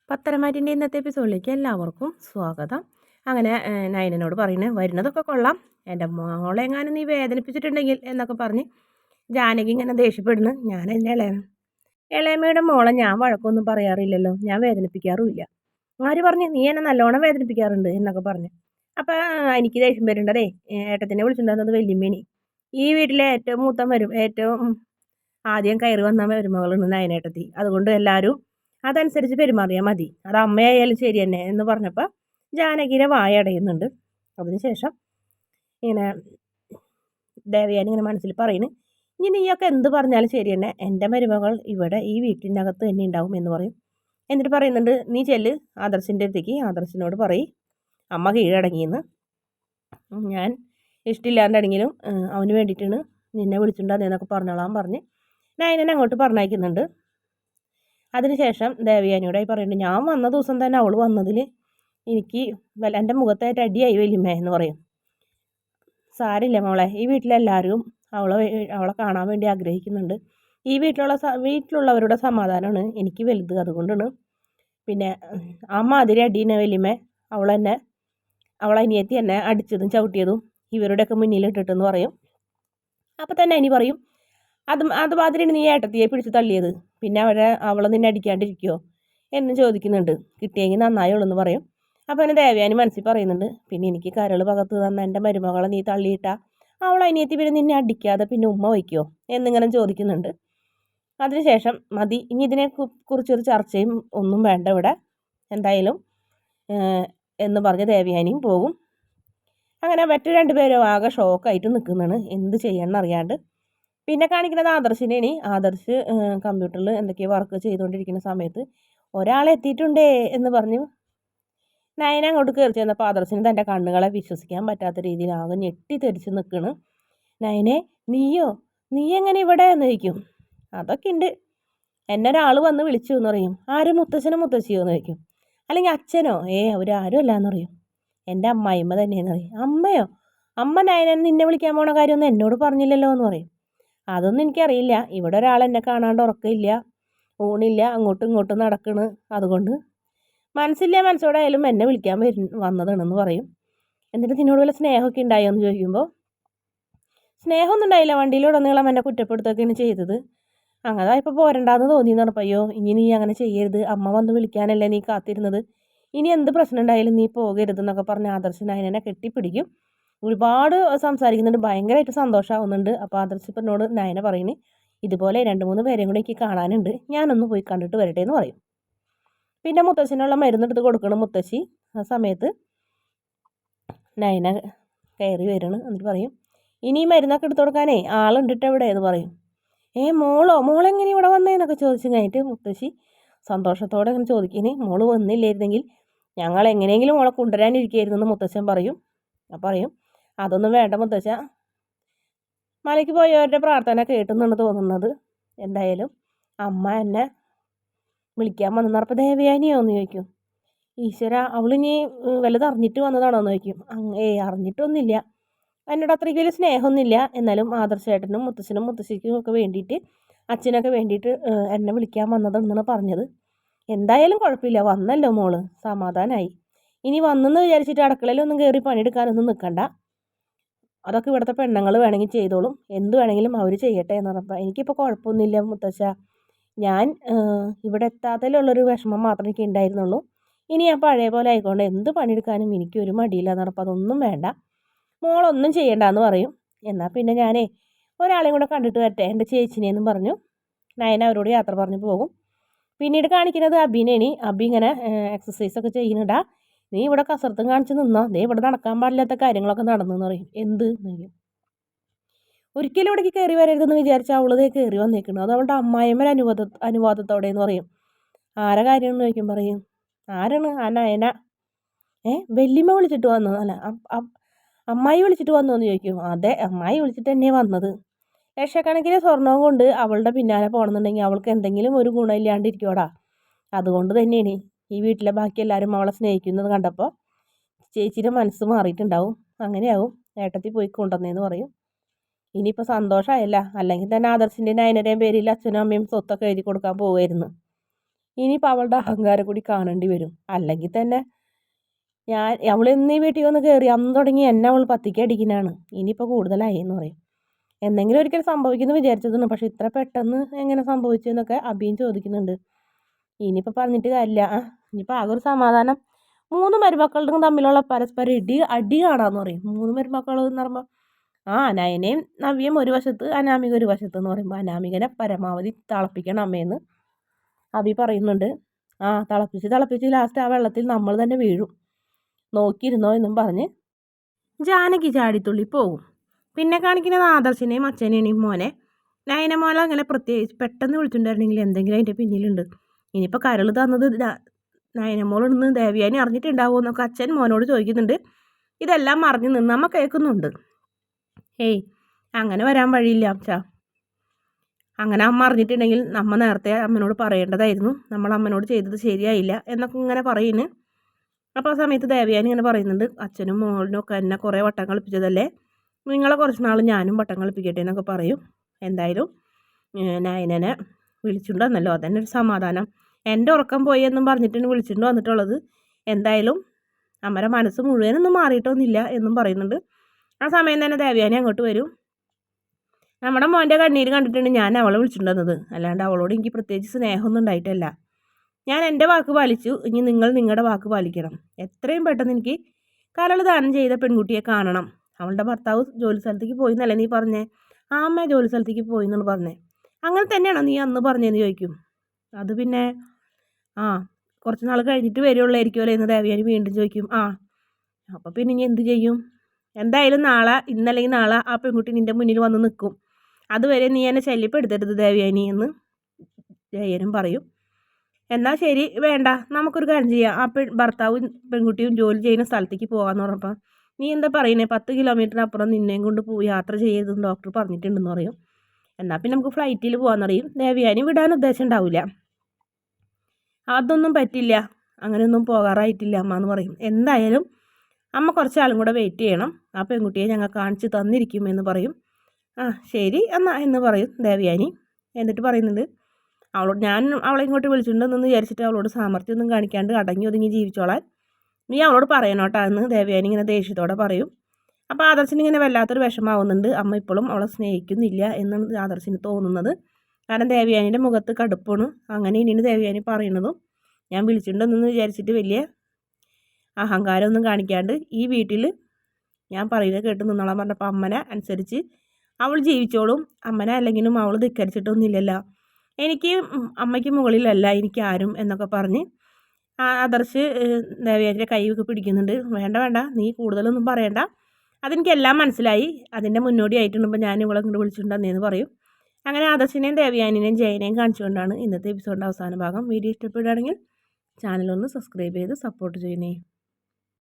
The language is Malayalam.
പത്തരമാറ്റിൻ്റെ ഇന്നത്തെ എപ്പിസോഡിലേക്ക് എല്ലാവർക്കും സ്വാഗതം. അങ്ങനെ നയനനോട് പറയുന്നത് വരുന്നതൊക്കെ കൊള്ളാം, എൻ്റെ മോളെങ്ങാനും നീ വേദനിപ്പിച്ചിട്ടുണ്ടെങ്കിൽ എന്നൊക്കെ പറഞ്ഞ് ജാനകി ഇങ്ങനെ ദേഷ്യപ്പെടുന്നു. ഞാൻ എൻ്റെ ഇളയമ്മയുടെ മോളെ ഞാൻ വഴക്കൊന്നും പറയാറില്ലല്ലോ, ഞാൻ വേദനിപ്പിക്കാറുമില്ല. ആര് പറഞ്ഞ് നീ എന്നെ നല്ലോണം വേദനിപ്പിക്കാറുണ്ട് എന്നൊക്കെ പറഞ്ഞു. അപ്പം എനിക്ക് ദേഷ്യം വരുന്നുണ്ടതേ. ഏട്ടത്തിനെ വിളിച്ചിട്ടുണ്ടായിരുന്നത് വല്യമ്മേനി. ഈ വീട്ടിലെ ഏറ്റവും മൂത്ത ഏറ്റവും ആദ്യം കയറി വന്ന മരുമകളാണ് നയനേട്ടത്തി. അതുകൊണ്ട് എല്ലാവരും അതനുസരിച്ച് പെരുമാറിയാൽ മതി, അത് അമ്മയായാലും ശരി തന്നെ എന്ന് പറഞ്ഞപ്പോൾ ജാനകിയുടെ വായ അടയുന്നുണ്ട്. അതിനുശേഷം ഇങ്ങനെ ദേവയാനി ഇങ്ങനെ മനസ്സിൽ പറയുന്നു, ഇനി നീയൊക്കെ എന്ത് പറഞ്ഞാലും ശരി തന്നെ എൻ്റെ മരുമകൾ ഇവിടെ ഈ വീട്ടിൻ്റെ അകത്ത് തന്നെ ഉണ്ടാവും എന്ന് പറയും. എന്നിട്ട് പറയുന്നുണ്ട്, നീ ചെല്ല് ആദർശിൻ്റെ അടുത്തേക്ക്, ആദർശിനോട് പറയും അമ്മ കീഴടങ്ങിയെന്ന്. ഞാൻ ഇഷ്ടമില്ലാണ്ടെങ്കിലും അവന് വേണ്ടിയിട്ടാണ് നിന്നെ വിളിച്ചിട്ടുണ്ടെന്നൊക്കെ പറഞ്ഞോളാൻ പറഞ്ഞ് നയനനെ അങ്ങോട്ട് പറഞ്ഞയക്കുന്നുണ്ട്. അതിനുശേഷം ദേവയാനിയോടായി പറയുന്നുണ്ട്, ഞാൻ വന്ന ദിവസം തന്നെ അവൾ വന്നതിൽ എനിക്ക് എൻ്റെ മുഖത്തായിട്ട് അടിയായി വല്യമ്മ എന്ന് പറയും. സാരില്ല മോളെ, ഈ വീട്ടിലെല്ലാവരും അവളെ കാണാൻ വേണ്ടി ആഗ്രഹിക്കുന്നുണ്ട്. ഈ വീട്ടിലുള്ളവരുടെ സമാധാനമാണ് എനിക്ക് വലുത്. അതുകൊണ്ടാണ് പിന്നെ മാതിരി അടീനെ വല്യമ്മ അവളനിയത്തി എന്നെ അടിച്ചതും ചവിട്ടിയതും ഇവരുടെയൊക്കെ മുന്നിലിട്ടിട്ടെന്ന് പറയും. അപ്പം തന്നെ ഇനി പറയും, അതുമാതിരിയാണ് നീ ഏട്ടത്തിയെ പിടിച്ച് തള്ളിയത്, പിന്നെ അവളെ നിന്നെ അടിക്കാണ്ടിരിക്കുമോ എന്ന് ചോദിക്കുന്നുണ്ട്. കിട്ടിയെങ്കിൽ നന്നായുള്ളൂ എന്ന് പറയും. അപ്പോൾ എന്നെ ദേവയാനി മനസ്സിൽ പറയുന്നുണ്ട്, പിന്നെ എനിക്ക് കരൾ പകർത്ത് തന്ന എൻ്റെ മരുമകളെ നീ തള്ളിയിട്ടാ അവളനിയത്തി പിന്നെ നിന്നെ അടിക്കാതെ പിന്നെ ഉമ്മ വയ്ക്കുമോ എന്നിങ്ങനെ ചോദിക്കുന്നുണ്ട്. അതിനുശേഷം മതി, ഇനി ഇതിനെ കുറിച്ചൊരു ചർച്ചയും ഒന്നും വേണ്ട ഇവിടെ എന്തായാലും എന്ന് പറഞ്ഞ് ദേവയാനിയും പോകും. അങ്ങനെ മറ്റു രണ്ടുപേരും ആകെ ഷോക്കായിട്ട് നിൽക്കുന്നതാണ്, എന്ത് ചെയ്യണമെന്ന് അറിയാണ്ട്. പിന്നെ കാണിക്കുന്നത് ആദർശിനെയാണ്. ആദർശ് കമ്പ്യൂട്ടറിൽ എന്തൊക്കെയോ വർക്ക് ചെയ്തുകൊണ്ടിരിക്കുന്ന സമയത്ത് ഒരാളെത്തിയിട്ടുണ്ടേ എന്ന് പറഞ്ഞു നയന അങ്ങോട്ട് കയറി ചെന്നപ്പോൾ ആദർശിന് തൻ്റെ കണ്ണുകളെ വിശ്വസിക്കാൻ പറ്റാത്ത രീതിയിൽ ആകെ ഞെട്ടിത്തെറിച്ച് നിൽക്കണ്. നയനെ നീ എങ്ങനെ ഇവിടെ എന്ന് ചോദിക്കും. അതൊക്കെ ഉണ്ട്, എന്നെ ഒരാൾ വന്ന് വിളിച്ചു എന്ന് പറയും. ആരും മുത്തച്ഛനോ മുത്തശ്ശിയോ എന്ന് ചോദിക്കും. അല്ലെങ്കിൽ അച്ഛനോ അവരാരും അല്ല എന്ന് പറയും. എൻ്റെ അമ്മായിമ്മ തന്നെയെന്ന് പറയും. അമ്മയോ? അമ്മ നയനെ നിന്നെ വിളിക്കാൻ പോണ കാര്യമൊന്നും എന്നോട് പറഞ്ഞില്ലല്ലോ എന്ന് പറയും. അതൊന്നും എനിക്കറിയില്ല, ഇവിടെ ഒരാൾ എന്നെ കാണാണ്ട് ഉറക്കമില്ല, ഊണില്ല, അങ്ങോട്ടും ഇങ്ങോട്ടും നടക്കണ്, അതുകൊണ്ട് മനസ്സോടെ ആയാലും എന്നെ വിളിക്കാൻ വന്നതാണെന്ന് പറയും. എന്നിട്ട് നിന്നോട് വല്ല സ്നേഹമൊക്കെ ഉണ്ടായോ എന്ന് ചോദിക്കുമ്പോൾ സ്നേഹമൊന്നും ഉണ്ടായില്ല, വണ്ടിയിലുടനീളം എന്നെ കുറ്റപ്പെടുത്തുകയാണ് ചെയ്തത്, അങ്ങനെ ഇപ്പോൾ പോരണ്ടാന്ന് തോന്നിയെന്ന് പറഞ്ഞപ്പോൾ ഇനി നീ അങ്ങനെ ചെയ്യരുത്, അമ്മ വന്ന് വിളിക്കാനല്ലേ നീ കാത്തിരുന്നത്, ഇനി എന്ത് പ്രശ്നം ഉണ്ടായാലും നീ പോകരുതെന്നൊക്കെ പറഞ്ഞ് ആദർശൻ അതിനെ കെട്ടിപ്പിടിക്കും. ഒരുപാട് സംസാരിക്കുന്നുണ്ട്, ഭയങ്കരമായിട്ട് സന്തോഷമാവുന്നുണ്ട്. അപ്പോൾ ആദർശിപ്പനോട് നയന പറയുന്നത്, ഇതുപോലെ 2-3 പേരെയും കൂടെ എനിക്ക് കാണാനുണ്ട്, ഞാനൊന്ന് പോയി കണ്ടിട്ട് വരട്ടെ എന്ന് പറയും. പിന്നെ മുത്തശ്ശിനുള്ള മരുന്നെടുത്ത് കൊടുക്കണം മുത്തശ്ശി. ആ സമയത്ത് നയന കയറി വരണം. എന്നിട്ട് പറയും, ഇനി ഈ മരുന്നൊക്കെ എടുത്ത് കൊടുക്കാനേ ആളുണ്ടിട്ട് എവിടെ എന്ന് പറയും. മോളെങ്ങനെ ഇവിടെ വന്നേന്നൊക്കെ ചോദിച്ചു കഴിഞ്ഞിട്ട് മുത്തശ്ശി സന്തോഷത്തോടെ അങ്ങനെ ചോദിക്കുന്നേ, മോള് വന്നില്ലായിരുന്നെങ്കിൽ ഞങ്ങൾ എങ്ങനെയെങ്കിലും മോളെ കൊണ്ടുവരാനിരിക്കുകയായിരുന്നെന്ന് മുത്തശ്ശൻ പറയും. പറയും, അതൊന്നും വേണ്ട മുത്തശ്ശ, മലയ്ക്ക് പോയവരുടെ പ്രാർത്ഥന കേട്ടെന്നാണ് തോന്നുന്നത്, എന്തായാലും അമ്മ എന്നെ വിളിക്കാൻ വന്നെന്ന് പറഞ്ഞപ്പോൾ ദേവയാനിയോ എന്ന് ചോദിക്കും. ഈശ്വര, അവളിനി വല്ലത് അറിഞ്ഞിട്ട് വന്നതാണോ എന്ന് ചോദിക്കും. അറിഞ്ഞിട്ടൊന്നുമില്ല, എന്നോട് അത്രയ്ക്ക് വലിയ സ്നേഹമൊന്നുമില്ല, എന്നാലും ആദർശേട്ടനും മുത്തശ്ശനും മുത്തശ്ശിക്കും ഒക്കെ വേണ്ടിയിട്ട് അച്ഛനൊക്കെ വേണ്ടിയിട്ട് എന്നെ വിളിക്കാൻ വന്നതെന്നാണ് പറഞ്ഞത്. എന്തായാലും കുഴപ്പമില്ല, വന്നല്ലോ മോള്, സമാധാനമായി. ഇനി വന്നെന്ന് വിചാരിച്ചിട്ട് അടുക്കളയിലൊന്നും കയറി പണിയെടുക്കാനൊന്നും നിൽക്കണ്ട, അതൊക്കെ ഇവിടുത്തെ പെണ്ണുങ്ങൾ വേണമെങ്കിൽ ചെയ്തോളും, എന്ത് വേണമെങ്കിലും അവർ ചെയ്യട്ടെ എന്ന് പറഞ്ഞപ്പോൾ എനിക്കിപ്പോൾ കുഴപ്പമൊന്നുമില്ല മുത്തശ്ശ, ഞാൻ ഇവിടെ എത്താത്തതിലുള്ളൊരു വിഷമം മാത്രമേ എനിക്ക് ഉണ്ടായിരുന്നുള്ളൂ, ഇനി ഞാൻ പഴയ പോലെ ആയിക്കൊണ്ട് എന്ത് പണിയെടുക്കാനും എനിക്കൊരു മടിയില്ല എന്ന് പറഞ്ഞപ്പോൾ അതൊന്നും വേണ്ട, മോളൊന്നും ചെയ്യണ്ടെന്ന് പറയും. എന്നാൽ പിന്നെ ഞാനേ ഒരാളെയും കൂടെ കണ്ടിട്ട് വരട്ടെ, എൻ്റെ ചേച്ചിനെയെന്നും പറഞ്ഞു നയന അവരോട് യാത്ര പറഞ്ഞു പോകും. പിന്നീട് കാണിക്കുന്നത് അബിനെയാണ്. അബി ഇങ്ങനെ എക്സസൈസൊക്കെ ചെയ്യുന്നുണ്ടാ, നീ ഇവിടെ കസർത്തും കാണിച്ച് നിന്നോ, ദേ ഇവിടെ നടക്കാൻ പാടില്ലാത്ത കാര്യങ്ങളൊക്കെ നടന്നെന്ന് പറയും. എന്ത് പറയും, ഒരിക്കലും ഇവിടേക്ക് കയറി വരരുതെന്ന് വിചാരിച്ചാൽ അവളതേ കയറി വന്നേക്കണം, അത് അവളുടെ അമ്മായിമ്മ അനുവാദത്തോടെ എന്ന് പറയും. ആരെ കാര്യം എന്ന് ചോദിക്കും. പറയും, ആരാണ്? ആ നയന. വല്യമ്മ വിളിച്ചിട്ട് വന്നു, അല്ല അമ്മായി വിളിച്ചിട്ട് വന്നു എന്ന് ചോദിക്കും. അതെ, അമ്മായി വിളിച്ചിട്ട് തന്നെയാണ് വന്നത്, ലക്ഷക്കണക്കിന് സ്വർണവും കൊണ്ട് അവളുടെ പിന്നാലെ പോകണമെന്നുണ്ടെങ്കിൽ അവൾക്ക് എന്തെങ്കിലും ഒരു ഗുണമില്ലാണ്ടിരിക്കുവാടാ, അതുകൊണ്ട് തന്നെയാണ് ഈ വീട്ടിലെ ബാക്കി എല്ലാവരും അവളെ സ്നേഹിക്കുന്നത് കണ്ടപ്പോൾ ചേച്ചിയുടെ മനസ്സ് മാറിയിട്ടുണ്ടാവും, അങ്ങനെയാവും ഏട്ടത്തി പോയി കൊണ്ടുവന്നേന്ന് പറയും. ഇനിയിപ്പോൾ സന്തോഷമായല്ല, അല്ലെങ്കിൽ തന്നെ ആദർശിൻ്റെ നയനയുടെയും പേരിൽ അച്ഛനും അമ്മയും സ്വത്തൊക്കെ എഴുതി കൊടുക്കാൻ പോവുമായിരുന്നു. ഇനിയിപ്പോൾ അവളുടെ അഹങ്കാരം കൂടി കാണേണ്ടി വരും. അല്ലെങ്കിൽ തന്നെ അവൾ എന്നീ വീട്ടിൽ വന്ന് കയറി അന്ന് തുടങ്ങി എന്നെ അവൾ പത്തിക്ക് അടിക്കുന്നതാണ്. ഇനിയിപ്പോൾ കൂടുതലായി എന്ന് പറയും. എന്തെങ്കിലും ഒരിക്കൽ സംഭവിക്കുമെന്ന് വിചാരിച്ചതാണ്, പക്ഷെ ഇത്ര പെട്ടെന്ന് എങ്ങനെ സംഭവിച്ചു എന്നൊക്കെ അഭിയും ചോദിക്കുന്നുണ്ട്. ഇനിയിപ്പോൾ പറഞ്ഞിട്ട് കാര്യമില്ല. ഇനിയിപ്പോൾ ആകെ ഒരു സമാധാനം 3 മരുമക്കളുടെ തമ്മിലുള്ള പരസ്പരം അടി കാണാമെന്ന് പറയും. 3 മരുമക്കൾ എന്ന് പറയുമ്പോൾ നയനയും നവ്യയും ഒരു വശത്ത്, അനാമിക ഒരു വശത്ത് എന്ന് പറയുമ്പോൾ അനാമികനെ പരമാവധി തിളപ്പിക്കണം അമ്മയെന്ന് അഭി പറയുന്നുണ്ട്. തിളപ്പിച്ച് ലാസ്റ്റ് ആ വെള്ളത്തിൽ നമ്മൾ തന്നെ വീഴും, നോക്കിയിരുന്നോ എന്നും പറഞ്ഞ് ജാനകി ചാടിത്തുള്ളി പോകും. പിന്നെ കാണിക്കുന്നത് ആദർശിനെയും അച്ഛനെയും മോനെ നയനമോളെ അങ്ങനെ പ്രത്യേകിച്ച് പെട്ടെന്ന് വിളിച്ചിട്ടുണ്ടായിരുന്നെങ്കിൽ എന്തെങ്കിലും അതിൻ്റെ പിന്നിലുണ്ട്. ഇനിയിപ്പോൾ കരൾ തന്നത് നയനമോളിന്ന് ദേവയാനി അറിഞ്ഞിട്ടുണ്ടാവുമോ എന്നൊക്കെ അച്ഛൻ മോനോട് ചോദിക്കുന്നുണ്ട്. ഇതെല്ലാം അറിഞ്ഞു നിന്ന് അമ്മ കേൾക്കുന്നുണ്ട്. അങ്ങനെ വരാൻ വഴിയില്ല അച്ഛാ. അങ്ങനെ അമ്മ അറിഞ്ഞിട്ടുണ്ടെങ്കിൽ നമ്മ നേരത്തെ അമ്മനോട് പറയേണ്ടതായിരുന്നു, നമ്മൾ അമ്മനോട് ചെയ്തത് ശരിയായില്ല എന്നൊക്കെ ഇങ്ങനെ പറയുന്നു. അപ്പോൾ ആ സമയത്ത് ദേവയാനി ഇങ്ങനെ പറയുന്നുണ്ട്, അച്ഛനും മോളിനും ഒക്കെ എന്നെ കുറേ വട്ടം കളിപ്പിച്ചതല്ലേ, നിങ്ങളെ കുറച്ച് നാൾ ഞാനും വട്ടം കളിപ്പിക്കട്ടെ എന്നൊക്കെ പറയും. എന്തായാലും നയനനെ വിളിച്ചുകൊണ്ട് വന്നല്ലോ, അതന്നെ ഒരു സമാധാനം. എൻ്റെ ഉറക്കം പോയി എന്നും പറഞ്ഞിട്ടാണ് വിളിച്ചുകൊണ്ട് വന്നിട്ടുള്ളത്. എന്തായാലും അമ്മയുടെ മനസ്സ് മുഴുവനൊന്നും മാറിയിട്ടൊന്നുമില്ല എന്നും പറയുന്നുണ്ട്. ആ സമയം തന്നെ ദേവയാനി അങ്ങോട്ട് വരും. നമ്മുടെ മോൻ്റെ കണ്ണീര് കണ്ടിട്ടാണ് ഞാൻ അവളെ വിളിച്ചിട്ട് വന്നത്, അല്ലാണ്ട് അവളോട് എനിക്ക് പ്രത്യേകിച്ച് സ്നേഹമൊന്നും ഉണ്ടായിട്ടല്ല. ഞാൻ എൻ്റെ വാക്ക് പാലിച്ചു, ഇനി നിങ്ങൾ നിങ്ങളുടെ വാക്ക് പാലിക്കണം. എത്രയും പെട്ടെന്ന് എനിക്ക് കരൾ ദാനം ചെയ്ത പെൺകുട്ടിയെ കാണണം. അവളുടെ ഭർത്താവ് ജോലി സ്ഥലത്തേക്ക് പോയി എന്നല്ലേ നീ പറഞ്ഞേ? അമ്മ ജോലി സ്ഥലത്തേക്ക് പോയി എന്നാണ് പറഞ്ഞേ. അങ്ങനെ തന്നെയാണോ നീ അന്ന് പറഞ്ഞതെന്ന് ചോദിക്കും. അത് പിന്നെ കുറച്ച് നാൾ കഴിഞ്ഞിട്ട് വരുള്ളായിരിക്കുമല്ലോ എന്ന് ദേവയാനി വീണ്ടും ചോദിക്കും. അപ്പോൾ പിന്നെ ഇനി എന്ത് ചെയ്യും? എന്തായാലും ഇന്നല്ലെങ്കിൽ നാളെ ആ പെൺകുട്ടി നിൻ്റെ മുന്നിൽ വന്ന് നിൽക്കും. അതുവരെ നീ എന്നെ ശല്യപ്പെടുത്തരുത് ദേവയാനി എന്ന് ജയനും പറയും. എന്നാൽ ശരി, വേണ്ട, നമുക്കൊരു കാര്യം ചെയ്യാം. ഭർത്താവും പെൺകുട്ടിയും ജോലി ചെയ്യുന്ന സ്ഥലത്തേക്ക് പോകാമെന്ന് പറഞ്ഞപ്പോൾ നീ എന്താ പറയുന്നത്? 10 കിലോമീറ്ററിനപ്പുറം നിന്നെയും കൊണ്ട് യാത്ര ചെയ്യരുതെന്ന് ഡോക്ടർ പറഞ്ഞിട്ടുണ്ടെന്ന് പറയും. എന്നാൽ പിന്നെ നമുക്ക് ഫ്ലൈറ്റിൽ പോകാമെന്നറിയും. ദേവയാനി വിടാൻ ഉദ്ദേശം ഉണ്ടാവില്ല. അതൊന്നും പറ്റില്ല, അങ്ങനെയൊന്നും പോകാറായിട്ടില്ല അമ്മ എന്ന് പറയും. എന്തായാലും അമ്മ കുറച്ചാളും കൂടെ വെയിറ്റ് ചെയ്യണം, ആ പെൺകുട്ടിയെ ഞങ്ങൾ കാണിച്ച് തന്നിരിക്കും എന്ന് പറയും. ശരി എന്ന് പറയും ദേവയാനി. എന്നിട്ട് പറയുന്നുണ്ട്, ഞാൻ അവളെ ഇങ്ങോട്ട് വിളിച്ചിട്ടുണ്ടെന്ന് വിചാരിച്ചിട്ട് അവളോട് സാമർത്ഥ്യമൊന്നും കാണിക്കാണ്ട് അടങ്ങി ഒതുങ്ങി ജീവിച്ചോളാൻ നീ അവളോട് പറയണോട്ടാ എന്ന് ദേവയാനി ഇങ്ങനെ ദേഷ്യത്തോടെ പറയും. അപ്പോൾ ആദർശിന് ഇങ്ങനെ വല്ലാത്തൊരു വിഷമാവുന്നുണ്ട്. അമ്മ ഇപ്പോഴും അവളെ സ്നേഹിക്കുന്നില്ല എന്നാണ് ആദർശിന് തോന്നുന്നത്. കാരണം ദേവയാനിയുടെ മുഖത്ത് കടുപ്പാണ്. അങ്ങനെ ഇനിയാണ് ദേവയാനി പറയുന്നതും. ഞാൻ വിളിച്ചിട്ടുണ്ടെന്ന് വിചാരിച്ചിട്ട് വലിയ അഹങ്കാരമൊന്നും കാണിക്കാണ്ട് ഈ വീട്ടിൽ ഞാൻ പറയുന്നത് കേട്ട് നിന്നോളാൻ പറഞ്ഞപ്പോൾ അമ്മനെ അനുസരിച്ച് അവൾ ജീവിച്ചോളും. അമ്മനെ അല്ലെങ്കിലും അവൾ ധിക്കരിച്ചിട്ടൊന്നുമില്ലല്ലോ, എനിക്ക് അമ്മയ്ക്ക് മുകളിലല്ല എനിക്ക് ആരും എന്നൊക്കെ പറഞ്ഞ് ആദർശ് ദേവയാനിയുടെ കൈയൊക്കെ പിടിക്കുന്നുണ്ട്. വേണ്ട, നീ കൂടുതലൊന്നും പറയണ്ട, അതെനിക്കെല്ലാം മനസ്സിലായി. അതിൻ്റെ മുന്നോടിയായിട്ടുണ്ടിപ്പോൾ ഞാൻ ഇവളെ ഇങ്ങോട്ട് വിളിച്ചിട്ടുണ്ടെന്ന് പറയും. അങ്ങനെ ആദർശിനെയും ദേവയാനിനെയും ജയനെയും കാണിച്ചുകൊണ്ടാണ് ഇന്നത്തെ എപ്പിസോഡിൻ്റെ അവസാന ഭാഗം. വീഡിയോ ഇഷ്ടപ്പെടുകയാണെങ്കിൽ ചാനലൊന്ന് സബ്സ്ക്രൈബ് ചെയ്ത് സപ്പോർട്ട് ചെയ്യണേ.